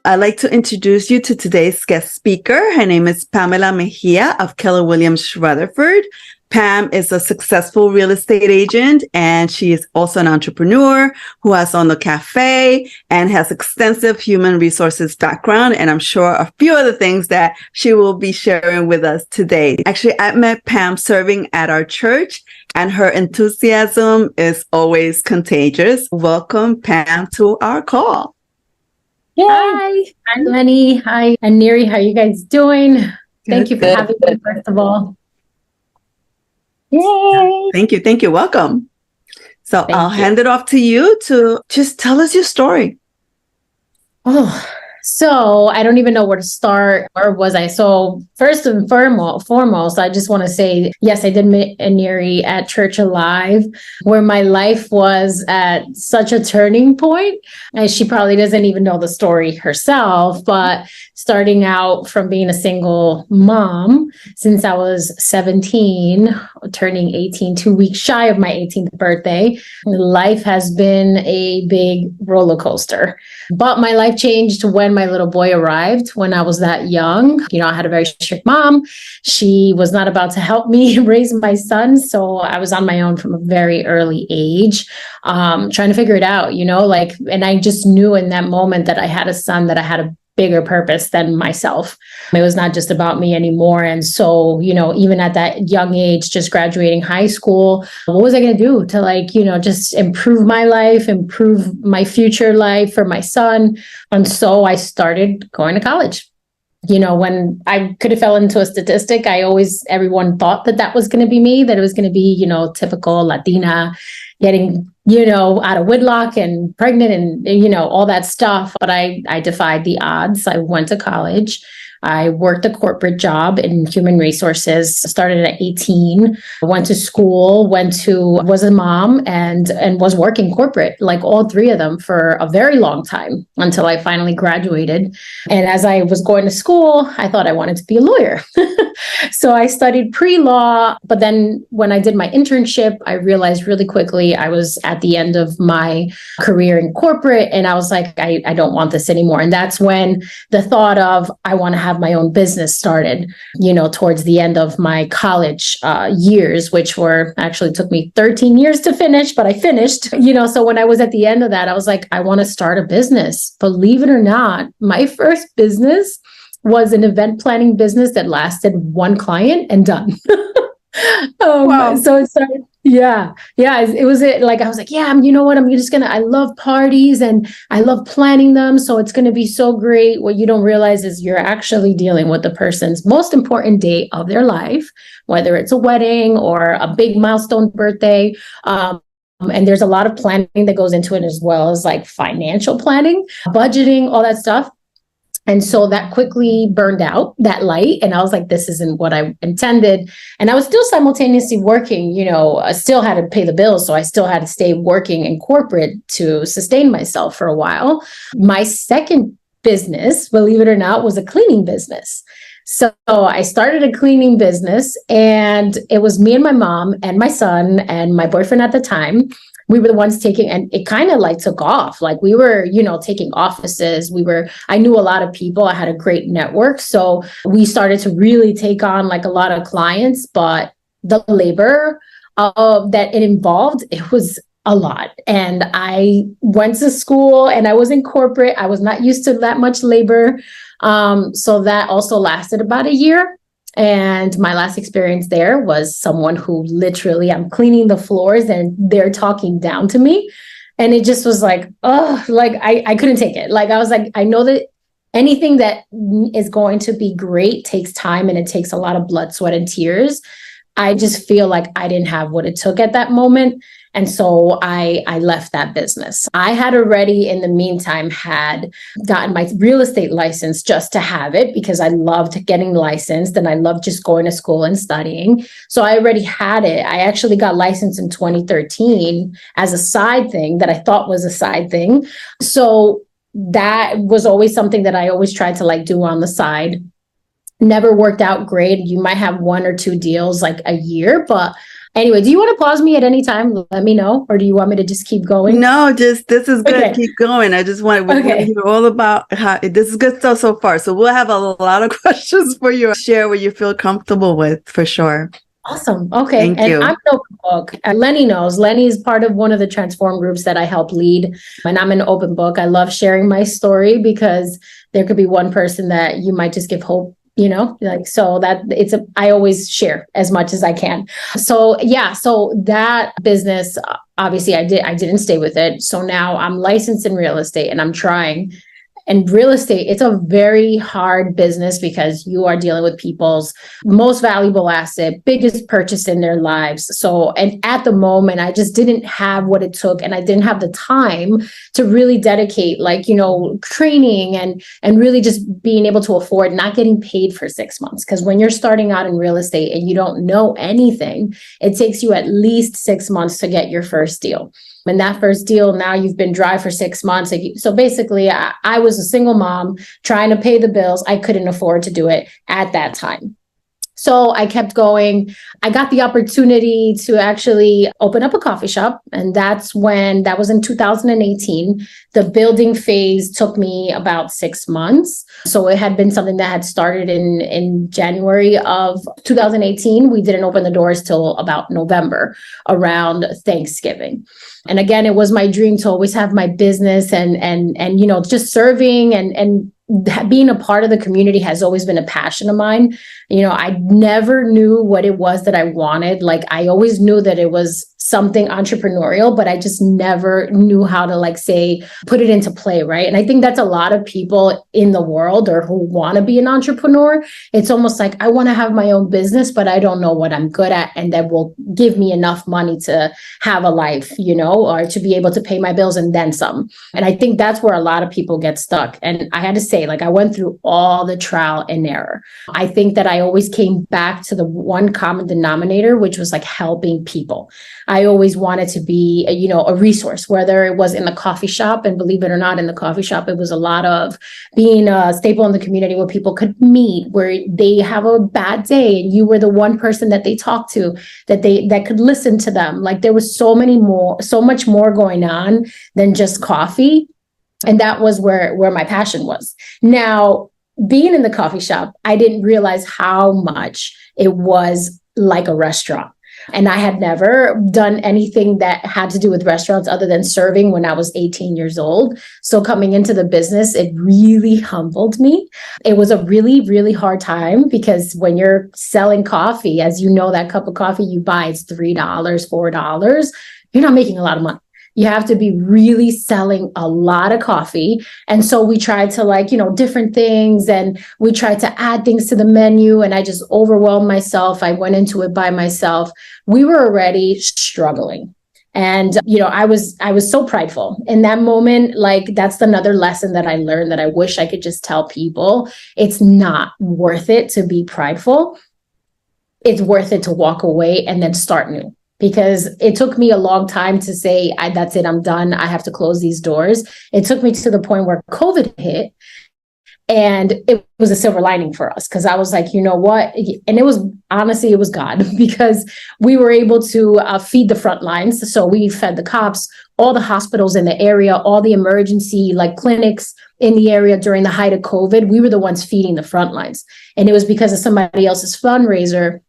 I'd like to introduce you to today's guest speaker. Her name is Pamela Mejia of Keller Williams Rutherford. Pam is a successful real estate agent, and she is also an entrepreneur who has owned a cafe and has extensive human resources background. And I'm sure a few other things that she will be sharing with us today. Actually, I met Pam serving at our church, and her enthusiasm is always contagious. Welcome, Pam, to our call. Yay. Hi, Lenny. Hi, Eneri. How are you guys doing? Thank you for having me, first of all. Yay. Thank you. Welcome. So I'll hand it off to you to just tell us your story. So I don't even know where to start. Where was I? So first and foremost, I just want to say, yes, I did meet Eneri at Church Alive, where my life was at such a turning point. And she probably doesn't even know the story herself, but starting out from being a single mom since I was 17, turning 18, 2 weeks shy of my 18th birthday, life has been a big roller coaster. But my life changed when my little boy arrived when I was that young. You know, I had a very strict mom. She was not about to help me raise my son. So I was on my own from a very early age, trying to figure it out, and I just knew in that moment that I had a son, that I had a bigger purpose than myself. It was not just about me anymore. And so, even at that young age, just graduating high school, what was I going to do to just improve my life, improve my future life for my son? And so I started going to college. When I could have fell into a statistic, everyone thought that was going to be me, that it was going to be, typical Latina, getting, out of wedlock and pregnant and, all that stuff. But I defied the odds. I went to college. I worked a corporate job in human resources, started at 18, went to school, was a mom and was working corporate, like all three of them for a very long time until I finally graduated. And as I was going to school, I thought I wanted to be a lawyer. So I studied pre-law, but then when I did my internship, I realized really quickly I was at the end of my career in corporate, and I was like, I don't want this anymore. And that's when the thought of I want to have my own business started, towards the end of my college years, which actually took me 13 years to finish, but I finished, so when I was at the end of that, I was like, I want to start a business. Believe it or not, my first business was an event planning business that lasted one client and done. Wow. So it started. Yeah. It was like, I was like, you know what? I love parties and I love planning them. So it's going to be so great. What you don't realize is you're actually dealing with the person's most important day of their life, whether it's a wedding or a big milestone birthday. And there's a lot of planning that goes into it, as well as like financial planning, budgeting, all that stuff. And so that quickly burned out, that light. And I was like, this isn't what I intended. And I was still simultaneously working, I still had to pay the bills. So I still had to stay working in corporate to sustain myself for a while. My second business, believe it or not, was a cleaning business. So I started a cleaning business, and it was me and my mom and my son and my boyfriend at the time. We were the ones taking, and it kind of like took off. Like we were, taking offices. I knew a lot of people. I had a great network. So we started to really take on like a lot of clients, but the labor that it involved, it was a lot. And I went to school and I was in corporate. I was not used to that much labor. So that also lasted about a year. And my last experience there was someone who literally, I'm cleaning the floors and they're talking down to me. And it just was like, I couldn't take it. Like, I was like, I know that anything that is going to be great takes time, and it takes a lot of blood, sweat, and tears. I just feel like I didn't have what it took at that moment. And so I left that business. I had already, in the meantime, had gotten my real estate license just to have it, because I loved getting licensed and I loved just going to school and studying. So I already had it. I actually got licensed in 2013 as a side thing that I thought was a side thing. So that was always something that I always tried to like do on the side. Never worked out great. You might have one or two deals like a year, but Anyway, do you want to pause me at any time? Let me know. Or do you want me to just keep going? No, just this is good. Okay. Keep going. I just want to hear all about how this is good stuff so far. So we'll have a lot of questions for you. Share what you feel comfortable with, for sure. Awesome. Okay. Thank you. I'm an open book. Lenny knows. Lenny is part of one of the transform groups that I help lead. And I'm an open book. I love sharing my story because there could be one person that you might just give hope, like, so that I always share as much as I can. So yeah, so that business, obviously I didn't stay with it. So now I'm licensed in real estate and I'm trying. And real estate, it's a very hard business because you are dealing with people's most valuable asset, biggest purchase in their lives. So, and at the moment, I just didn't have what it took, and I didn't have the time to really dedicate, training and really just being able to afford not getting paid for 6 months. Because when you're starting out in real estate and you don't know anything, it takes you at least 6 months to get your first deal. And that first deal, now you've been dry for 6 months. So basically, I was a single mom trying to pay the bills. I couldn't afford to do it at that time. So I kept going. I got the opportunity to actually open up a coffee shop. And that was in 2018. The building phase took me about 6 months. So it had been something that had started in January of 2018. We didn't open the doors till about November, around Thanksgiving. And again, it was my dream to always have my business and just serving and being a part of the community has always been a passion of mine. I never knew what it was that I wanted. Like, I always knew that it was something entrepreneurial, but I just never knew how to put it into play, right? And I think that's a lot of people in the world or who want to be an entrepreneur. It's almost like, I want to have my own business, but I don't know what I'm good at and that will give me enough money to have a life, or to be able to pay my bills and then some. And I think that's where a lot of people get stuck. And I had to say, I went through all the trial and error. I think that I always came back to the one common denominator, which was helping people. I always wanted to be, a resource, whether it was in the coffee shop. And believe it or not, in the coffee shop, it was a lot of being a staple in the community where people could meet, where they have a bad day and you were the one person that they talked to, that could listen to them. There was so much more going on than just coffee. And that was where my passion was. Now, being in the coffee shop, I didn't realize how much it was like a restaurant. And I had never done anything that had to do with restaurants other than serving when I was 18 years old. So coming into the business, it really humbled me. It was a really, really hard time because when you're selling coffee, as you know, that cup of coffee you buy, it's $3, $4. You're not making a lot of money. You have to be really selling a lot of coffee. And so we tried to different things, and we tried to add things to the menu, and I just overwhelmed myself. I went into it by myself. We were already struggling. And, I was so prideful in that moment. That's another lesson that I learned that I wish I could just tell people. It's not worth it to be prideful. It's worth it to walk away and then start new. Because it took me a long time to say, that's it, I'm done. I have to close these doors. It took me to the point where COVID hit. And it was a silver lining for us because I was like, you know what? And it was God, because we were able to feed the front lines. So we fed the cops, all the hospitals in the area, all the emergency clinics in the area during the height of COVID. We were the ones feeding the front lines. And it was because of somebody else's fundraiser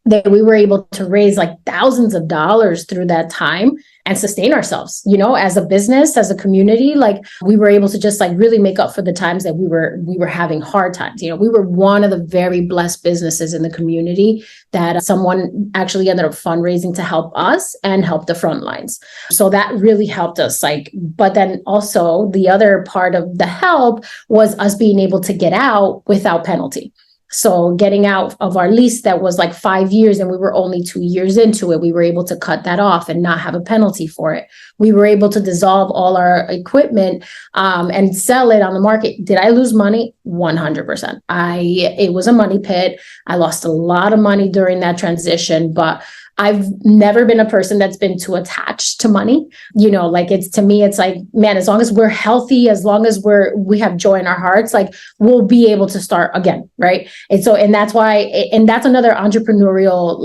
that we were able to raise thousands of dollars through that time and sustain ourselves, as a business, as a community. We were able to just really make up for the times that we were having hard times. We were one of the very blessed businesses in the community that someone actually ended up fundraising to help us and help the front lines. So that really helped us. But then also the other part of the help was us being able to get out without penalty. So getting out of our lease that was 5 years and we were only 2 years into it, we were able to cut that off and not have a penalty for it. We were able to dissolve all our equipment and sell it on the market. Did I lose money? 100%. It was a money pit. I lost a lot of money during that transition, but I've never been a person that's been too attached to money. To me, it's man, as long as we're healthy, as long as we have joy in our hearts, we'll be able to start again. Right. And that's why, and that's another entrepreneurial,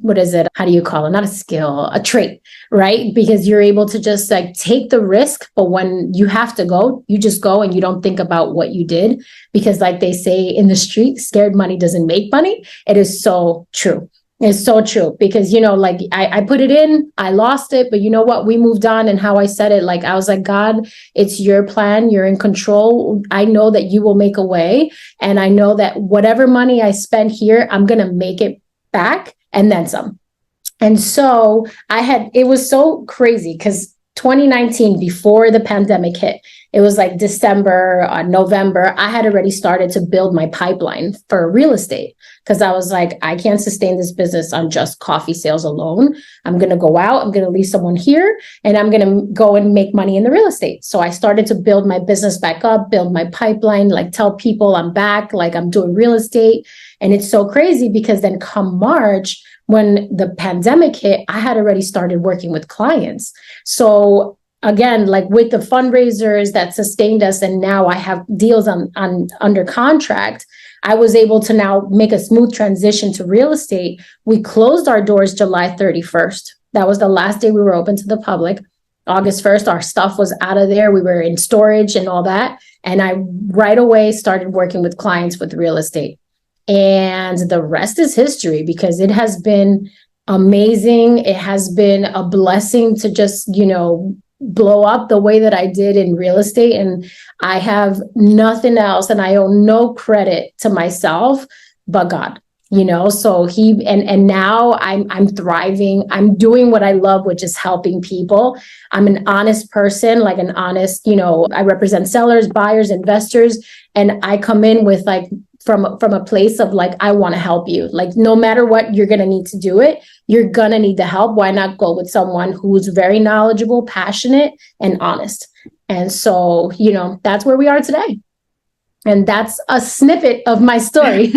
what is it? How do you call it? Not a skill, a trait, right? Because you're able to just like take the risk. But when you have to go, you just go and you don't think about what you did. Because like they say in the street, scared money doesn't make money. It is so true. It's so true because, like I put it in, I lost it, but you know what? We moved on. And how I said it, like, I was like, God, it's your plan. You're in control. I know that you will make a way. And I know that whatever money I spend here, I'm going to make it back and then some. And so it was so crazy because 2019, before the pandemic hit, it was like December, November, I had already started to build my pipeline for real estate because I was like, I can't sustain this business on just coffee sales alone. I'm going to go out, I'm going to leave someone here, and I'm going to go and make money in the real estate. So I started to build my business back up, build my pipeline, like tell people I'm back, like I'm doing real estate. And it's so crazy because then come March, when the pandemic hit, I had already started working with clients. So again, like with the fundraisers that sustained us, and now I have deals on under contract, I was able to now make a smooth transition to real estate. We closed our doors July 31st. That was the last day we were open to the public. August 1st, our stuff was out of there. We were in storage and all that. And I right away started working with clients with real estate. And the rest is history because it has been amazing. It has been a blessing to just, blow up the way that I did in real estate. And I have nothing else and I owe no credit to myself, but God, so and now I'm thriving. I'm doing what I love, which is helping people. I'm an honest person, like an honest, I represent sellers, buyers, investors, and I come in with like, from a place of like, I want to help you. Like, no matter what, you're going to need to do it. You're going to need the help. Why not go with someone who's very knowledgeable, passionate, and honest? And so, that's where we are today. And that's a snippet of my story.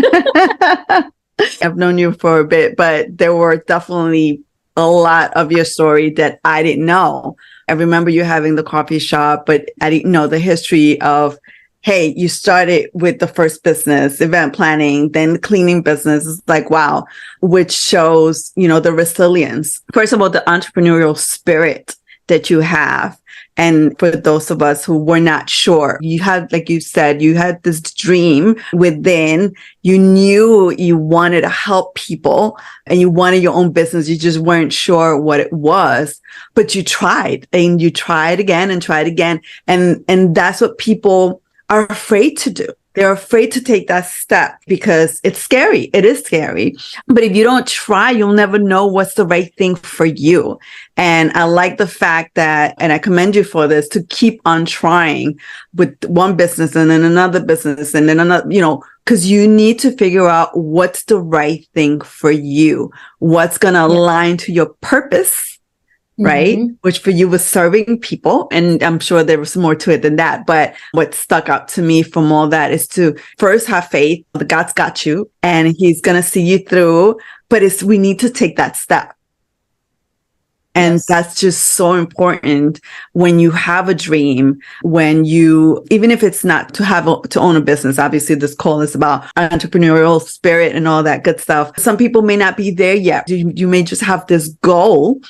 I've known you for a bit, but there were definitely a lot of your story that I didn't know. I remember you having the coffee shop, but I didn't know the history of, hey, you started with the first business, event planning, then the cleaning business. It's like, wow, which shows, the resilience. First of all, the entrepreneurial spirit that you have. And for those of us who were not sure, you had, like you said, you had this dream within, you knew you wanted to help people and you wanted your own business. You just weren't sure what it was, but you tried and you tried again and tried again. And that's what people are afraid to do. They're afraid to take that step because it's scary. It is scary. But if you don't try, you'll never know what's the right thing for you. And I like the fact that, and I commend you for this, to keep on trying with one business and then another business and then another, because you need to figure out what's the right thing for you, what's going to align to your purpose. Right? Mm-hmm. Which for you was serving people. And I'm sure there was more to it than that. But what stuck out to me from all that is to first have faith. God's got you and he's going to see you through. But we need to take that step. And yes, that's just so important when you have a dream, even if it's not to own a business. Obviously, this call is about entrepreneurial spirit and all that good stuff. Some people may not be there yet. You may just have this goal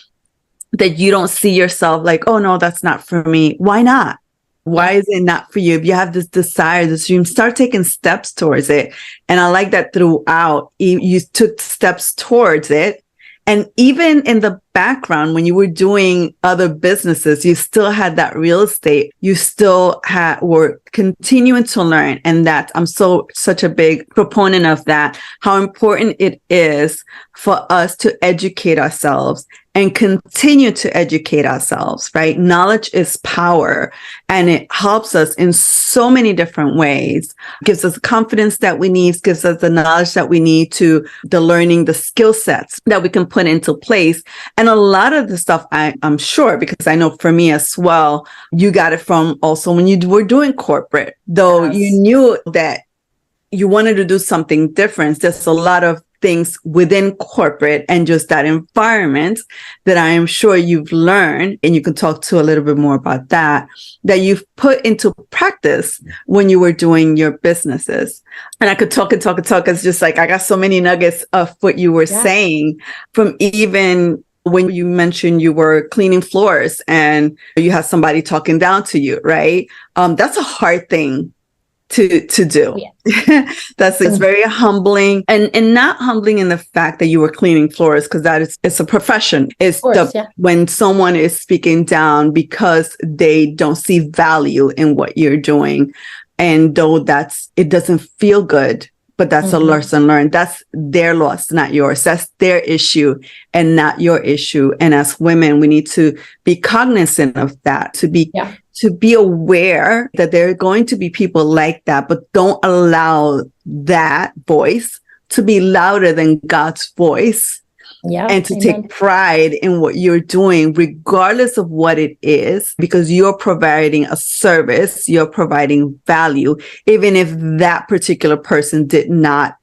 that you don't see yourself like, oh no, that's not for me. Why not? Why is it not for you? If you have this desire, this dream, start taking steps towards it. And I like that throughout, you took steps towards it. And even in the background, when you were doing other businesses, you still had that real estate. You still were continuing to learn. And that I'm such a big proponent of that, how important it is for us to educate ourselves and continue to educate ourselves, right? Knowledge is power and it helps us in so many different ways. It gives us the confidence that we need, gives us the knowledge that we need to the learning, the skill sets that we can put into place. And a lot of the stuff I'm sure, because I know for me as well, you got it from also when you were doing corporate, though. Yes. You knew that you wanted to do something different. There's a lot of things within corporate and just that environment that I am sure you've learned, and you can talk to a little bit more about that you've put into practice when you were doing your businesses. And I could talk and talk and talk. It's just like, I got so many nuggets of what you were saying, from even when you mentioned you were cleaning floors and you had somebody talking down to you, right? That's a hard thing to do. Yeah. It's very humbling, and not humbling in the fact that you were cleaning floors, because it's a profession. It's when someone is speaking down because they don't see value in what you're doing. And though it doesn't feel good, but that's a lesson learned. That's their loss, not yours. That's their issue and not your issue. And as women, we need to be cognizant of that, to be aware that there are going to be people like that, but don't allow that voice to be louder than God's voice. And to take pride in what you're doing, regardless of what it is, because you're providing a service, you're providing value, even if that particular person did not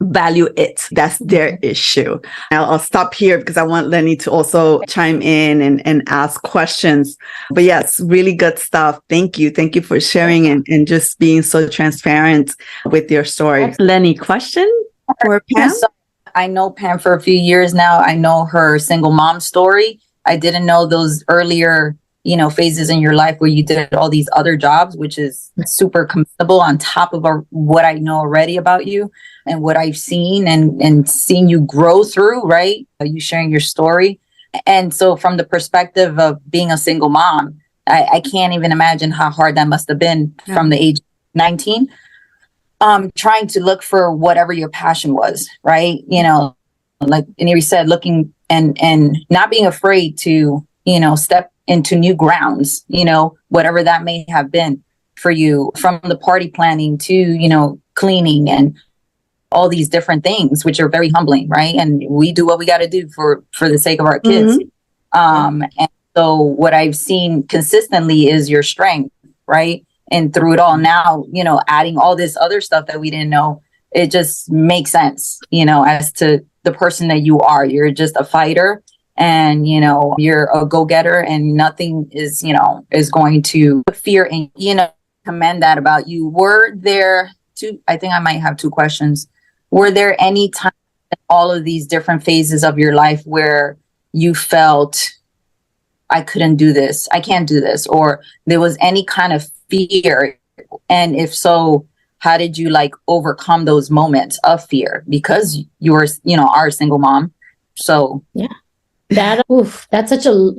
value it. That's their issue. I'll stop here because I want Lenny to also chime in and ask questions. But yes, really good stuff. Thank you. Thank you for sharing and just being so transparent with your story. Lenny, question for Pam? I know Pam for a few years now. I know her single mom story. I didn't know those earlier, phases in your life where you did all these other jobs, which is super commendable on top of what I know already about you and what I've seen and seen you grow through, right? You sharing your story. And so from the perspective of being a single mom, I can't even imagine how hard that must have been from the age of 19. Trying to look for whatever your passion was, right? Like Eneri said, looking and not being afraid to, step into new grounds, whatever that may have been for you, from the party planning to, cleaning and all these different things, which are very humbling, right? And we do what we got to do for the sake of our kids. And so what I've seen consistently is your strength, right? And through it all now, adding all this other stuff that we didn't know, it just makes sense, as to the person that you are. You're just a fighter and, you're a go-getter, and nothing is, is going to fear and, commend that about you. I think I might have two questions. Were there any time in all of these different phases of your life where you felt, I couldn't do this, I can't do this, or there was any kind of fear? And if so, how did you overcome those moments of fear? Because you were, are a single mom. So that's such a,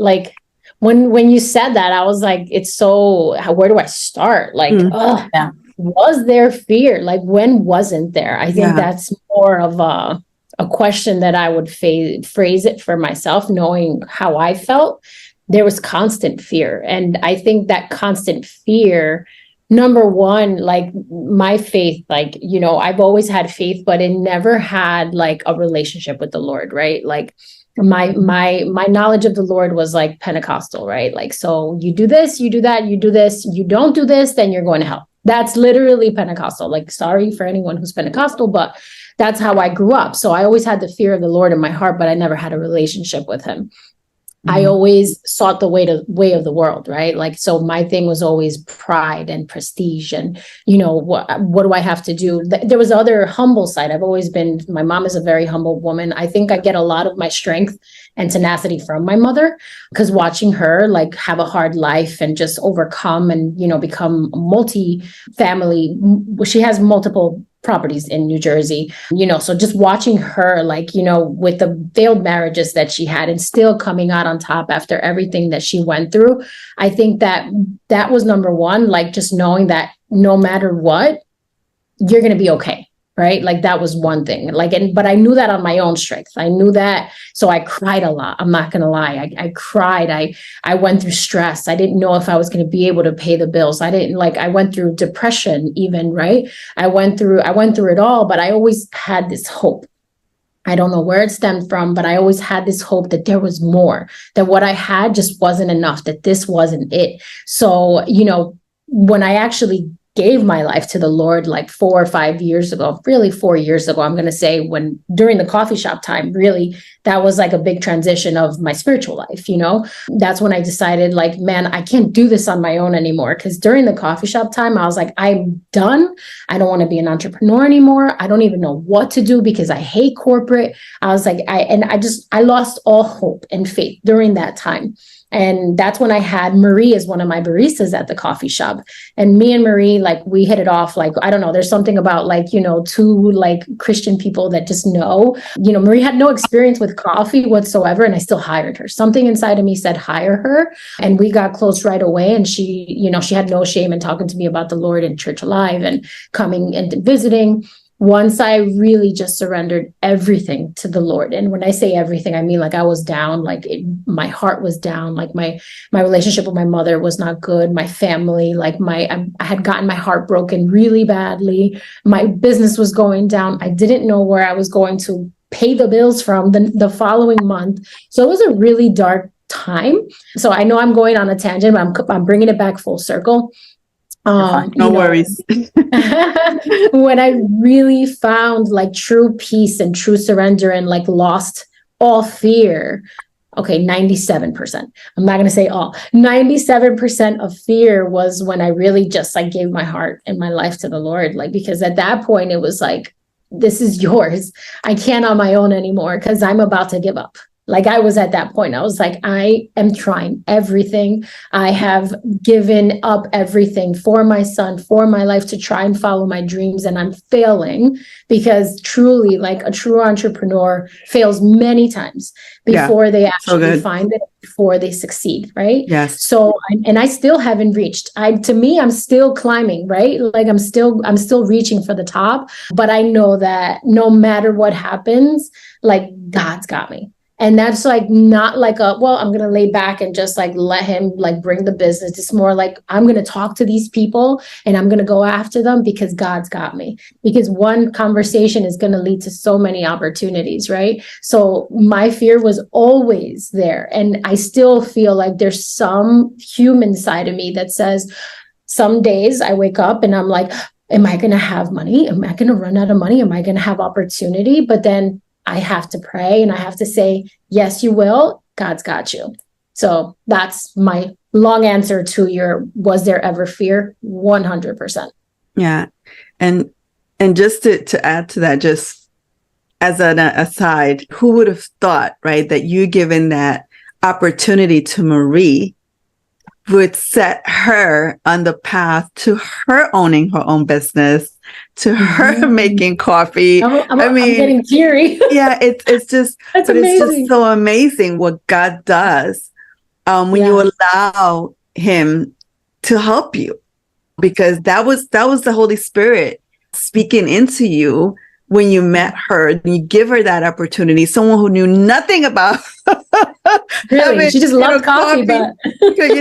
when you said that, I was like, it's so, where do I start? Was there fear? When wasn't there? I think that's more of a question that I would phrase it for myself, knowing how I felt. There was constant fear. And I think that constant fear, number one, my faith, I've always had faith, but it never had a relationship with the Lord, right? My knowledge of the Lord was Pentecostal, right? So you do this, you do that, you do this, you don't do this, then you're going to hell. That's literally Pentecostal. Sorry for anyone who's Pentecostal, but that's how I grew up. So I always had the fear of the Lord in my heart, but I never had a relationship with him. I always sought the way of the world, right? So my thing was always pride and prestige and, what do I have to do? There was the other humble side. My mom is a very humble woman. I think I get a lot of my strength and tenacity from my mother, because watching her have a hard life and just overcome and, become multi-family. She has multiple properties in New Jersey, so just watching her, with the failed marriages that she had and still coming out on top after everything that she went through. I think that was number one, just knowing that no matter what, you're going to be okay. Right. That was one thing, but I knew that on my own strength. I knew that. So I cried a lot. I'm not going to lie. I cried. I went through stress. I didn't know if I was going to be able to pay the bills. I went through depression even. Right. I went through it all, but I always had this hope. I don't know where it stemmed from, but I always had this hope that there was more, that what I had just wasn't enough, that this wasn't it. So, when I actually gave my life to the Lord like 4 or 5 years ago, really 4 years ago, I'm going to say, when during the coffee shop time, really, that was like a big transition of my spiritual life. That's when I decided, like, man, I can't do this on my own anymore. Because during the coffee shop time, I was like, I'm done. I don't want to be an entrepreneur anymore. I don't even know what to do because I hate corporate. I was like, I lost all hope and faith during that time. And that's when I had Marie as one of my baristas at the coffee shop. And me and Marie, like, we hit it off. Like, I don't know, there's something about, like, two like Christian people that just know. Marie had no experience with coffee whatsoever, and I still hired her. Something inside of me said, hire her. And we got close right away. And she had no shame in talking to me about the Lord and Church Alive and coming and visiting. Once I really just surrendered everything to the Lord. And when I say everything, I mean, like, I was down, like, my heart was down, like my relationship with my mother was not good. My family, like, I had gotten my heart broken really badly. My business was going down. I didn't know where I was going to pay the bills from the following month. So it was a really dark time. So I know I'm going on a tangent, but I'm bringing it back full circle. No worries. When I really found, like, true peace and true surrender and, like, lost all fear. Okay, 97%. I'm not going to say all. 97% of fear was when I really just, like, gave my heart and my life to the Lord. Like, because at that point it was like, this is yours. I can't on my own anymore because I'm about to give up. Like, I was at that point. I was like, I am trying everything. I have given up everything for my son, for my life, to try and follow my dreams. And I'm failing because truly, like, a true entrepreneur fails many times before they actually find it, before they succeed. Right. Yes. So, and I still haven't reached. To me, I'm still climbing, right? Like, I'm still reaching for the top. But I know that no matter what happens, like, God's got me. And that's, like, not like I'm going to lay back and just, like, let him, like, bring the business. It's more like, I'm going to talk to these people and I'm going to go after them because God's got me. Because one conversation is going to lead to so many opportunities, right? So my fear was always there. And I still feel like there's some human side of me that says, some days I wake up and I'm like, am I going to have money? Am I going to run out of money? Am I going to have opportunity? But then I have to pray and I have to say, yes, you will. God's got you. So that's my long answer to your, was there ever fear? 100%. Yeah. And just to add to that, just as an aside, who would have thought, right, that you given that opportunity to Marie would set her on the path to her owning her own business, to her making coffee. I'm getting teary. Yeah, it's just, That's amazing. It's just so amazing what God does when you allow him to help you, because that was the Holy Spirit speaking into you when you met her, and you give her that opportunity. Someone who knew nothing about really, she just loved coffee, but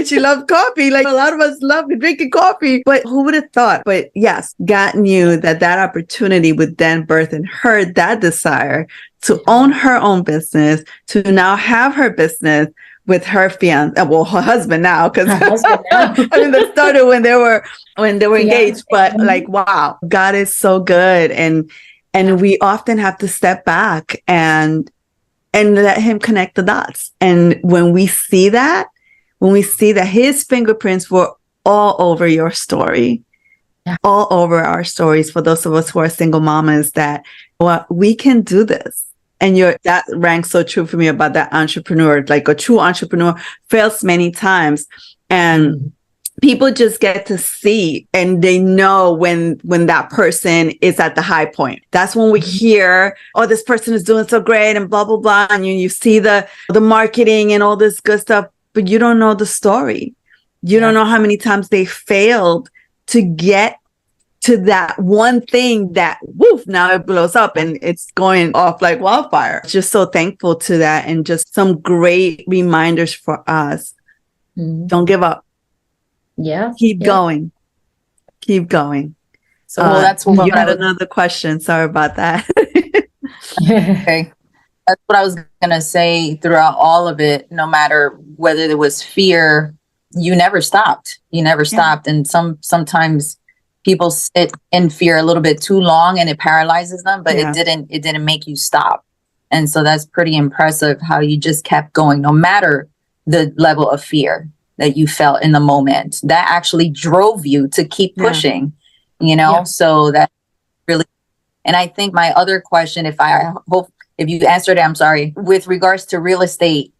she loved coffee. Like, a lot of us love drinking coffee, but who would have thought? But yes, God knew that opportunity would then birth in her that desire to own her own business, to now have her business with her fiance, well, her husband now, because I mean, that started when they were engaged. But like, wow, God is so good, and we often have to step back and let him connect the dots. And when we see that his fingerprints were all over your story, all over our stories, for those of us who are single mamas, that we can do this. And that rang so true for me about that entrepreneur. Like, a true entrepreneur fails many times, and people just get to see, and they know when that person is at the high point. That's when we hear, oh, this person is doing so great and blah, blah, blah. And you see the marketing and all this good stuff, but you don't know the story. You don't know how many times they failed to get to that one thing that, woof, now it blows up and it's going off like wildfire. Just so thankful to that, and just some great reminders for us. Don't give up. Yeah. Keep going. So that's what you had another question. Sorry about that. Okay. That's what I was going to say throughout all of it. No matter whether there was fear, you never stopped. And sometimes people sit in fear a little bit too long and it paralyzes them, but Yeah. it didn't make you stop. And so that's pretty impressive how you just kept going no matter the level of fear that you felt in the moment. That actually drove you to keep pushing, you know? Yeah. So that really, and I think my other question, I hope if you answered it, I'm sorry, with regards to real estate,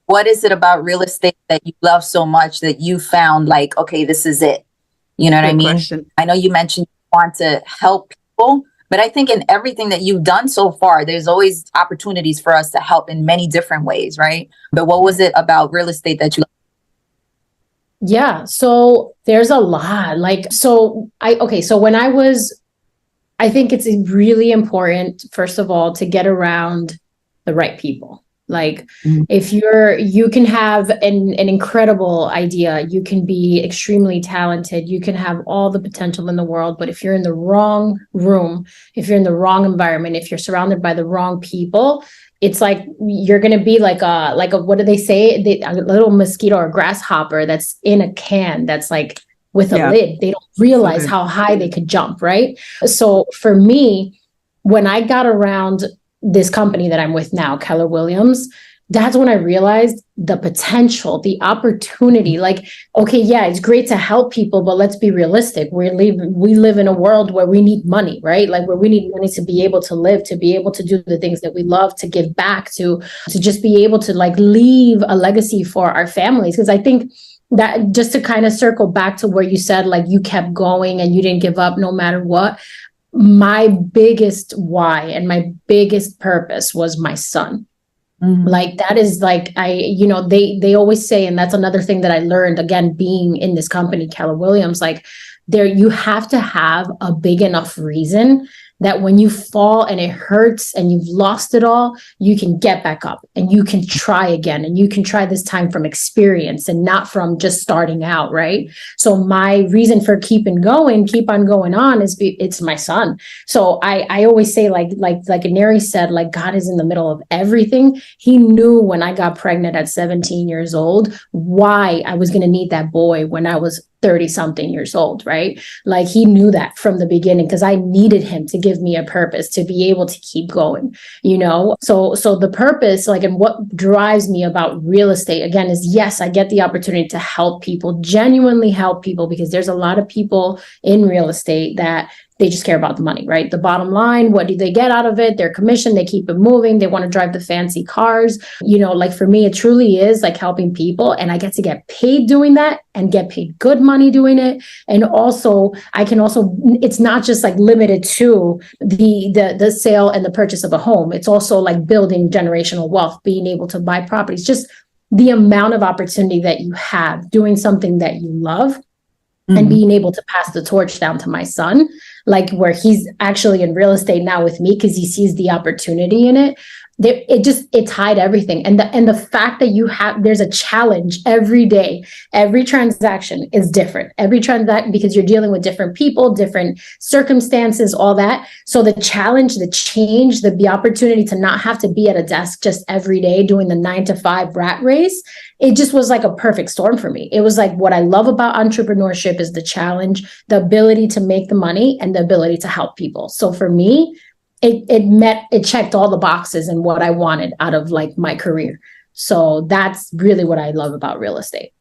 what is it about real estate that you love so much that you found like, okay, this is it? You know what I mean? Question. I know you mentioned you want to help people, but I think in everything that you've done so far, there's always opportunities for us to help in many different ways, right? But what was it about real estate that you? Yeah, so there's a lot. So I think it's really important, first of all, to get around the right people. Like if you can have an incredible idea, you can be extremely talented, you can have all the potential in the world, but if you're in the wrong room, if you're in the wrong environment, if you're surrounded by the wrong people, it's like you're going to be like a what do they say? A little mosquito or grasshopper that's in a can that's like with a lid. They don't realize how high they could jump, right? So for me, when I got around this company that I'm with now, Keller Williams, that's when I realized the potential, the opportunity. Like, okay, yeah, it's great to help people, but let's be realistic. We live in a world where we need money, right? Like where we need money to be able to live, to be able to do the things that we love, to give back, to just be able to like leave a legacy for our families. Because I think that, just to kind of circle back to where you said, like you kept going and you didn't give up no matter what. My biggest why and my biggest purpose was my son. Like that is like, they always say, and that's another thing that I learned again, being in this company, Keller Williams, like you have to have a big enough reason that when you fall and it hurts and you've lost it all, you can get back up and you can try again. And you can try this time from experience and not from just starting out, right? So my reason for keep on going on is it's my son. So I always say like Eneri said, like God is in the middle of everything. He knew when I got pregnant at 17 years old, why I was going to need that boy when I was 30 something years old, right? Like he knew that from the beginning because I needed him to give me a purpose to be able to keep going, you know? So the purpose, like, and what drives me about real estate again is, yes, I get the opportunity to help people, genuinely help people, because there's a lot of people in real estate that they just care about the money, right? The bottom line, what do they get out of it? Their commission, they keep it moving. They want to drive the fancy cars. You know, like for me, it truly is like helping people, and I get to get paid doing that and get paid good money doing it. And also, it's not just like limited to the sale and the purchase of a home. It's also like building generational wealth, being able to buy properties, just the amount of opportunity that you have doing something that you love. And being able to pass the torch down to my son, like where he's actually in real estate now with me because he sees the opportunity in it. It tied everything. And the fact that there's a challenge every day, every transaction is different. Every transaction, because you're dealing with different people, different circumstances, all that. So the challenge, the change, the opportunity to not have to be at a desk just every day doing the 9-to-5 rat race, it just was like a perfect storm for me. It was like, what I love about entrepreneurship is the challenge, the ability to make the money, and the ability to help people. So for me, it checked all the boxes and what I wanted out of like my career. So that's really what I love about real estate.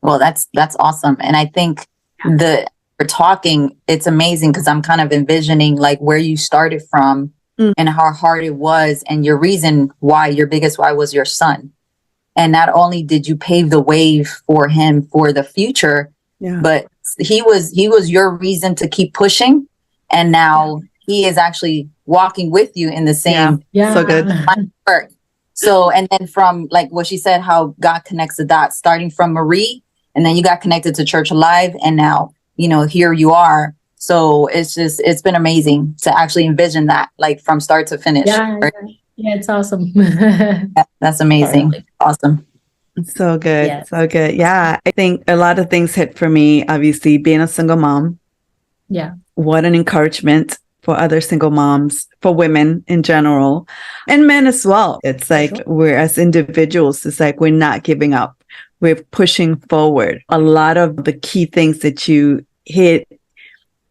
Well, that's awesome. And I think we're talking, it's amazing because I'm kind of envisioning like where you started from and how hard it was, and your reason why, your biggest why was your son. And not only did you pave the way for him for the future, but he was your reason to keep pushing. And now he is actually walking with you in the same so good work. So, and then from like what she said, how God connects the dots, starting from Marie, and then you got connected to Church Alive, and now, you know, here you are. So it's been amazing to actually envision that, like from start to finish. Yeah, it's awesome. That's amazing. Totally. Awesome. So good. Yes. So good. Yeah. I think a lot of things hit for me, obviously being a single mom. Yeah. What an encouragement for other single moms, for women in general, and men as well. It's like we're, as individuals, it's like we're not giving up. We're pushing forward. A lot of the key things that you hit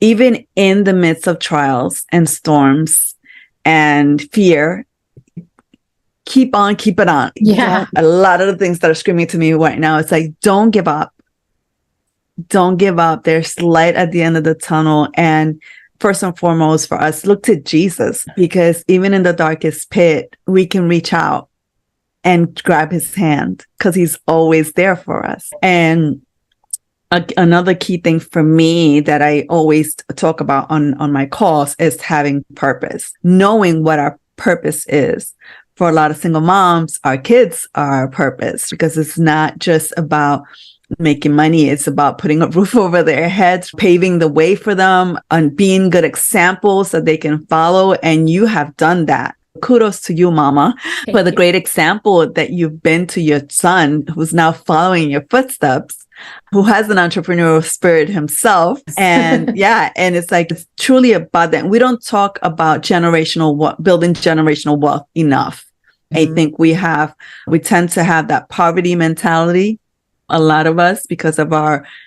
even in the midst of trials and storms and fear, keep on keeping on. Yeah. A lot of the things that are screaming to me right now, it's like, don't give up. Don't give up. There's light at the end of the tunnel. And first and foremost for us, look to Jesus, because even in the darkest pit, we can reach out and grab his hand because he's always there for us. And another key thing for me that I always talk about on my calls is having purpose, knowing what our purpose is. For a lot of single moms, our kids are our purpose, because it's not just about making money. It's about putting a roof over their heads, paving the way for them, and being good examples that they can follow. And you have done that. Kudos to you, Mama, for the great example that you've been to your son, who's now following your footsteps, who has an entrepreneurial spirit himself. And yeah, and it's like, it's truly about that. We don't talk about building generational wealth enough. I think we tend to have that poverty mentality, a lot of us, because of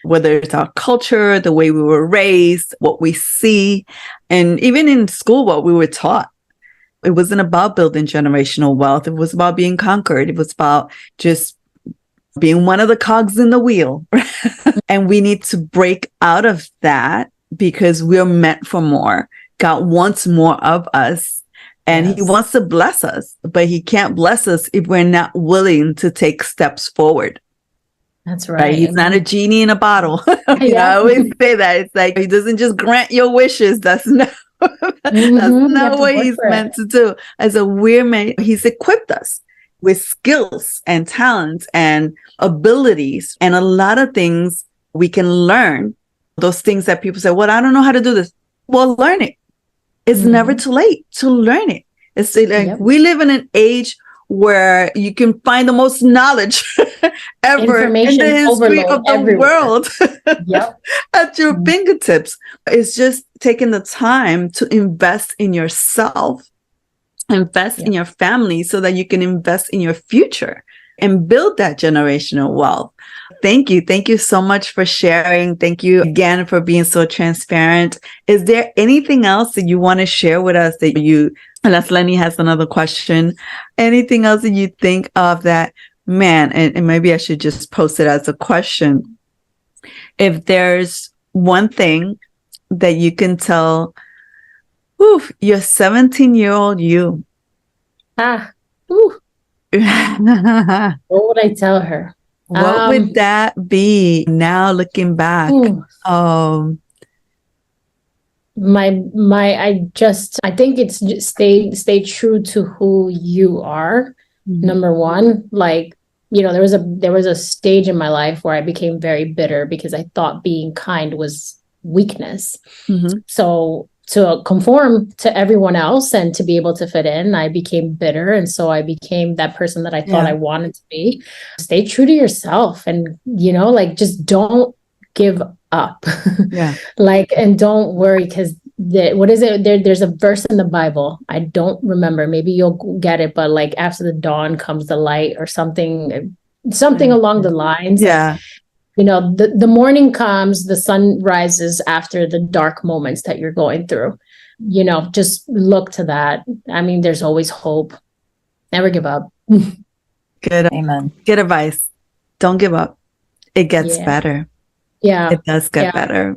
whether it's our culture, the way we were raised, what we see, and even in school, what we were taught. It wasn't about building generational wealth. It was about being conquered. It was about just being one of the cogs in the wheel. And we need to break out of that, because we're meant for more. God wants more of us, and he wants to bless us, but he can't bless us if we're not willing to take steps forward. That's right. He's not a genie in a bottle. I always say that. It's like, he doesn't just grant your wishes. That's not what he's meant to do. As he's equipped us with skills and talents and abilities, and a lot of things we can learn. Those things that people say, well, I don't know how to do this. Well, learn it. It's never too late to learn it. It's like, we live in an age where you can find the most knowledge ever in the history of the world at your fingertips. It's just taking the time to invest in yourself, invest in your family, so that you can invest in your future and build that generational wealth. Thank you. Thank you so much for sharing. Thank you again for being so transparent. Is there anything else that you want to share with us unless Lenny has another question, anything else that you think of that, man, and maybe I should just post it as a question. If there's one thing that you can tell your 17-year-old you. What would I tell her? What would that be now looking back? I think it's just stay true to who you are. Number one, like, there was a stage in my life where I became very bitter because I thought being kind was weakness. So to conform to everyone else and to be able to fit in, I became bitter. And so I became that person that I thought I wanted to be. Stay true to yourself, and, just don't give up. And don't worry, because what is it? There's a verse in the Bible. I don't remember. Maybe you'll get it, but like, after the dawn comes the light, or something along the lines. Yeah. The morning comes, the sun rises after the dark moments that you're going through. Just look to that. I mean, there's always hope. Never give up. Good. Amen. Good advice. Don't give up. It gets better. Yeah. It does get better.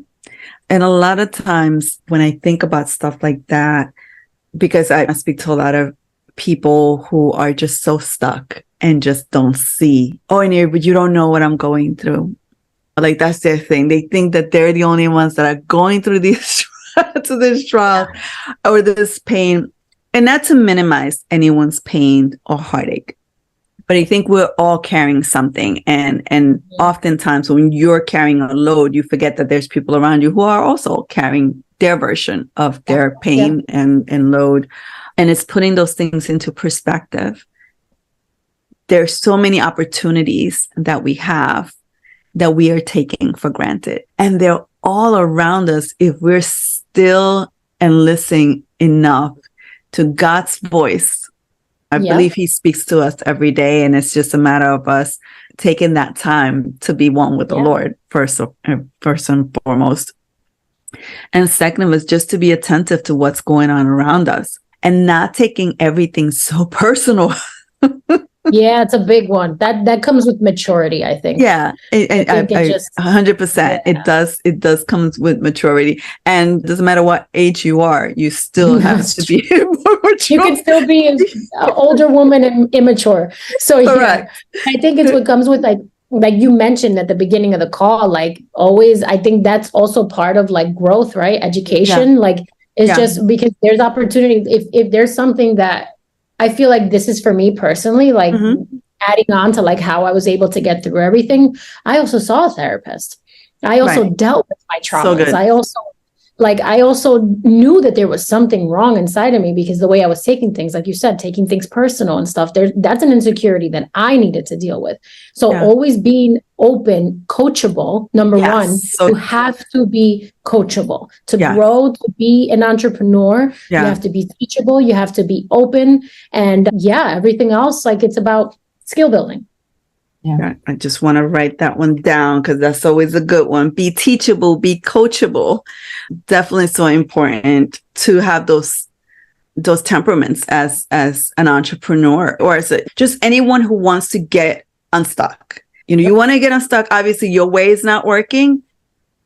And a lot of times when I think about stuff like that, because I speak to a lot of people who are just so stuck and just don't see, Eneri, but you don't know what I'm going through. Like, that's their thing. They think that they're the only ones that are going through this trial or this pain. And not to minimize anyone's pain or heartache, but I think we're all carrying something. And oftentimes when you're carrying a load, you forget that there's people around you who are also carrying their version of their pain and load. And it's putting those things into perspective. There's so many opportunities that we have that we are taking for granted. And they're all around us if we're still and listening enough to God's voice. I believe he speaks to us every day, and it's just a matter of us taking that time to be one with the Lord first and foremost. And second was just to be attentive to what's going on around us and not taking everything so personal. Yeah, it's a big one. That comes with maturity, I think. Yeah, I 100%. Yeah. It does come with maturity, and doesn't matter what age you are, you still have to be more mature. You can still be an older woman and immature. So Correct. Yeah, I think it's what comes with like you mentioned at the beginning of the call, like always, I think that's also part of like growth, right? Education, like it's just because there's opportunity. If there's something that I feel like this is for me personally, like adding on to like how I was able to get through everything. I also saw a therapist. I also dealt with my traumas. So I also knew that there was something wrong inside of me because the way I was taking things, like you said, taking things personal and stuff, that's an insecurity that I needed to deal with. So always being open, coachable, number one, you have to be coachable to grow, to be an entrepreneur. You have to be teachable. You have to be open. And everything else, like it's about skill building. Yeah, I just want to write that one down because that's always a good one. Be teachable, be coachable. Definitely so important to have those temperaments as an entrepreneur or as just anyone who wants to get unstuck. You want to get unstuck. Obviously, your way is not working.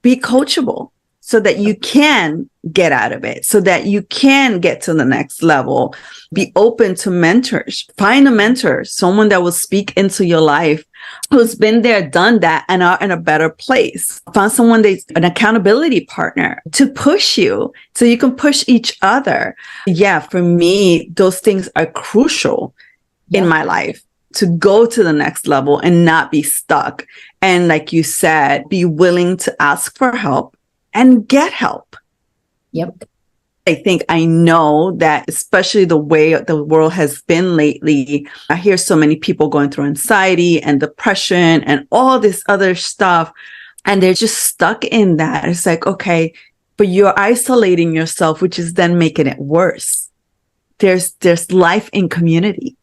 Be coachable so that you can get out of it, so that you can get to the next level. Be open to mentors. Find a mentor, someone that will speak into your life, who's been there, done that, and are in a better place. Find someone that's an accountability partner to push you so you can push each other. Yeah, for me, those things are crucial in my life to go to the next level and not be stuck. And like you said, be willing to ask for help and get help. Yep. I know that especially the way the world has been lately, I hear so many people going through anxiety and depression and all this other stuff, and they're just stuck in that. It's like, okay, but you're isolating yourself, which is then making it worse. There's life in community.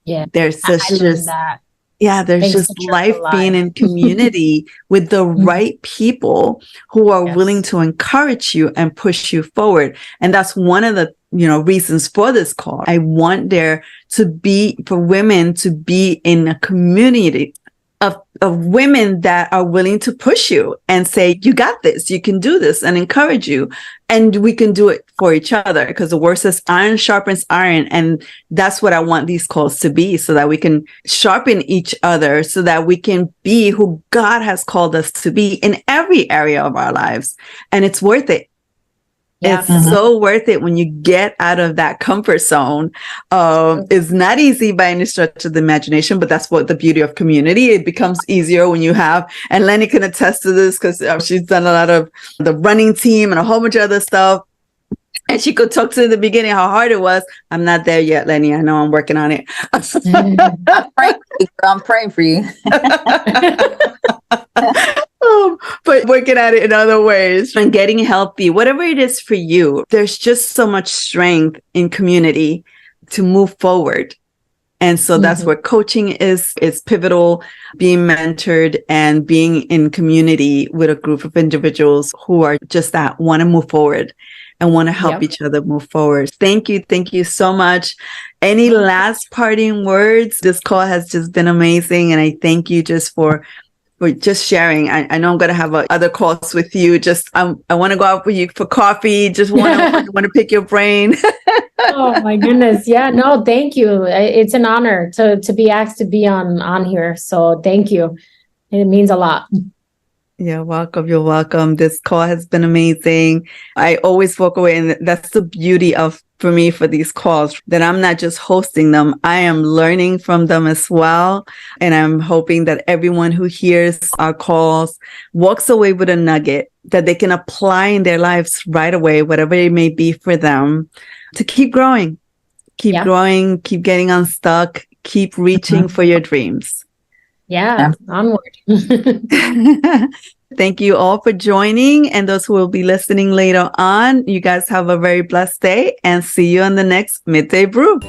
Yeah. There's just that. Yeah, there's just life being in community with the right people who are willing to encourage you and push you forward. And that's one of the, reasons for this call. I want there to be, for women to be in a community of women that are willing to push you and say, you got this, you can do this, and encourage you. And we can do it for each other, because the word says iron sharpens iron. And that's what I want these calls to be, so that we can sharpen each other, so that we can be who God has called us to be in every area of our lives. And it's worth it. Yeah. It's so worth it when you get out of that comfort zone. It's not easy by any stretch of the imagination, but that's what the beauty of community. It becomes easier when you have, and Lenny can attest to this because she's done a lot of the running team and a whole bunch of other stuff. And she could talk to in the beginning how hard it was. I'm not there yet, Lenny. I know I'm working on it. I'm praying for you. But working at it in other ways and getting healthy, whatever it is for you, there's just so much strength in community to move forward. And so that's where coaching is pivotal, being mentored and being in community with a group of individuals who are just that, want to move forward and want to help each other move forward. Thank you. Thank you so much. Any last parting words? This call has just been amazing. And I thank you just for just sharing. I know I'm going to have other calls with you. Just, I want to go out with you for coffee. Just want to pick your brain. Oh my goodness. Yeah, no, thank you. It's an honor to be asked to be on here. So thank you. It means a lot. You're welcome. You're welcome. This call has been amazing. I always walk away, and that's the beauty for me for these calls, that I'm not just hosting them. I am learning from them as well. And I'm hoping that everyone who hears our calls walks away with a nugget that they can apply in their lives right away, whatever it may be for them, to keep growing, keep getting unstuck, keep reaching for your dreams. Yeah, onward. Thank you all for joining, and those who will be listening later on. You guys have a very blessed day, and see you on the next Midday Brew.